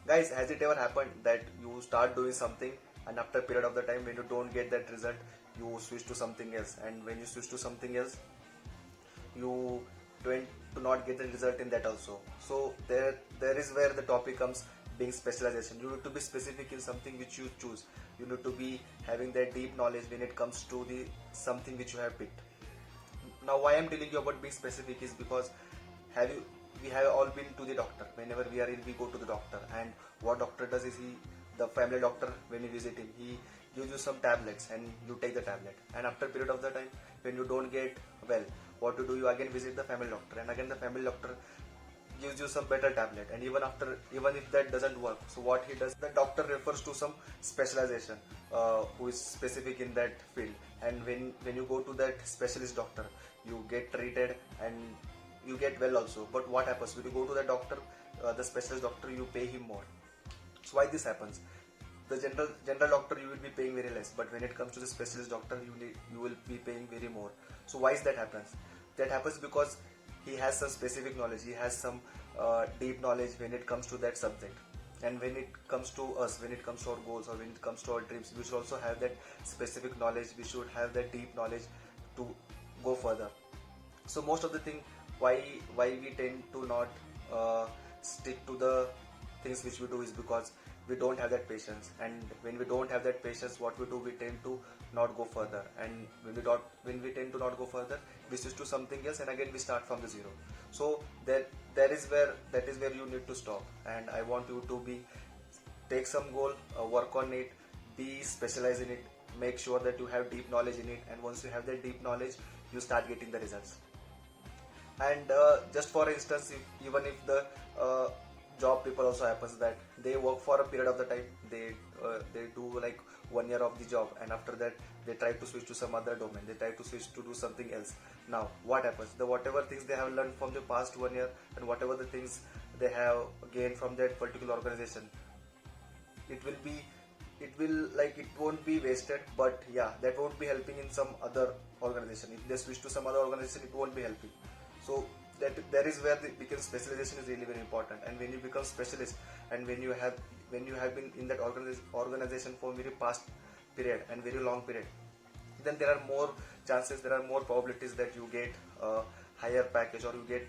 Guys, has it ever happened that you start doing something and after a period of the time when you don't get that result, you switch to something else, and when you switch to something else, you tend to not get the result in that also. So there is where the topic comes, being specialization. You need to be specific in something which you choose. You need to be having that deep knowledge when it comes to the something which you have picked. Now why I'm telling you about being specific is because have you we have all been to the doctor. Whenever we are ill, we go to the doctor, and what doctor does is the family doctor, when you visit him, he gives you some tablets and you take the tablet, and after a period of the time when you don't get well, what to do, you again visit the family doctor, and again the family doctor gives you some better tablet, and even if that doesn't work, so what he does, the doctor refers to some specialization, who is specific in that field, and when you go to that specialist doctor, you get treated and you get well also. But what happens when you go to the doctor, the specialist doctor, you pay him more. So why this happens? The general doctor, you will be paying very less, but when it comes to the specialist doctor, you will be paying very more. So why is that happens? That happens because he has some specific knowledge, he has some deep knowledge when it comes to that subject. And when it comes to us, when it comes to our goals, or when it comes to our dreams, we should also have that specific knowledge, we should have that deep knowledge to go further. So most of the thing, why we tend to not stick to the things which we do is because we don't have that patience, and when we don't have that patience, what we do, we tend to not go further, and when we tend to not go further, we switch to something else, and again we start from the zero. So that is where you need to stop, and I want you to be, take some goal, work on it, be specialized in it, make sure that you have deep knowledge in it, and once you have that deep knowledge, you start getting the results. And just for instance, even if the job people also happens that they work for a period of the time, they do like 1 year of the job, and after that they try to switch to some other domain, they try to switch to do something else. Now what happens, the whatever things they have learned from the past 1 year, and whatever the things they have gained from that particular organization, it will be, it won't be wasted, but yeah, that won't be helping in some other organization. If they switch to some other organization, it won't be helping. So that is where the become specialization is really very important. And when you become specialist, and when you have been in that organization for very past period and very long period, then there are more chances, there are more probabilities that you get a higher package, or you get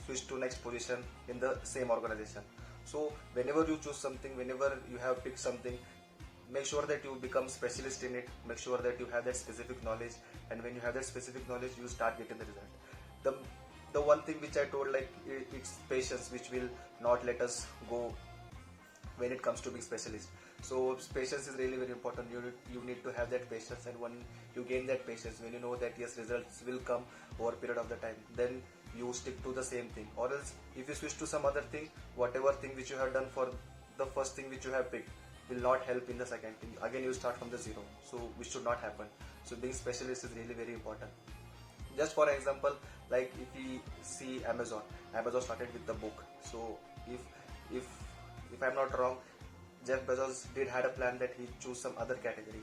switch to next position in the same organization. So whenever you choose something, whenever you have picked something, make sure that you become specialist in it, make sure that you have that specific knowledge, and when you have that specific knowledge, you start getting the result. The one thing which I told, like, it's patience which will not let us go when it comes to being specialist. So patience is really very important. You need to have that patience, and when you gain that patience, when you know that yes, results will come over a period of the time, then you stick to the same thing. Or else if you switch to some other thing, whatever thing which you have done for the first thing which you have picked will not help in the second thing, again you start from the zero. So which should not happen. So being specialist is really very important. Just for example, like if we see Amazon started with the book. So if if I'm not wrong, Jeff Bezos did had a plan that he choose some other category.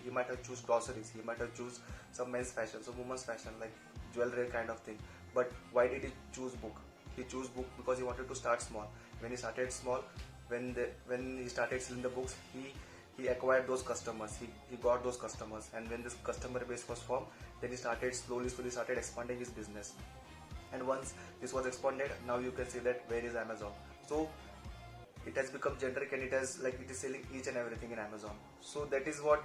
He might have choose groceries, he might have choose some men's fashion, some women's fashion, like jewelry kind of thing. But why did he choose book? He chose book because he wanted to start small. When he started small, when he started selling the books, he acquired those customers, he got those customers, and when this customer base was formed, then he started slowly started expanding his business. And once this was expanded, now you can see that where is Amazon. So it has become generic, and it is selling each and everything in Amazon. So that is what,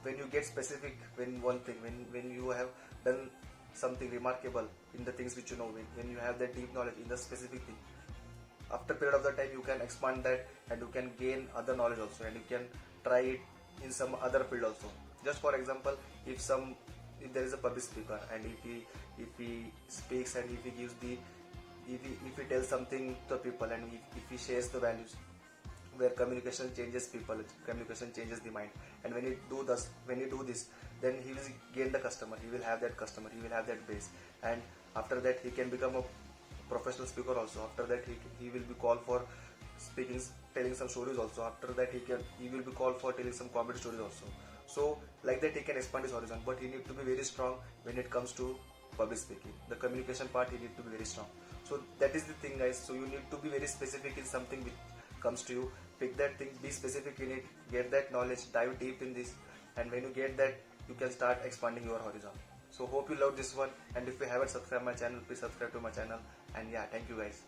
when you get specific, when one thing, when you have done something remarkable in the things which you know, when you have that deep knowledge in the specific thing, after a period of the time you can expand that, and you can gain other knowledge also, and you can try it in some other field also. Just for example, if there is a public speaker, and if he speaks, and if he gives the if he tells something to people, and if he shares the values, where communication changes people, communication changes the mind, and when he do this, then he will gain the customer, he will have that customer, he will have that base, and after that he can become a professional speaker also. After that he will be called for speaking, telling some stories also. After that he will be called for telling some comedy stories also. So like that he can expand his horizon, but he need to be very strong when it comes to public speaking. The communication part, he need to be very strong. So that is the thing, guys. So you need to be very specific in something which comes to you, pick that thing, be specific in it, get that knowledge, dive deep in this, and when you get that, you can start expanding your horizon. So hope you love this one, and if you haven't subscribed my channel, please subscribe to my channel. And yeah, thank you guys.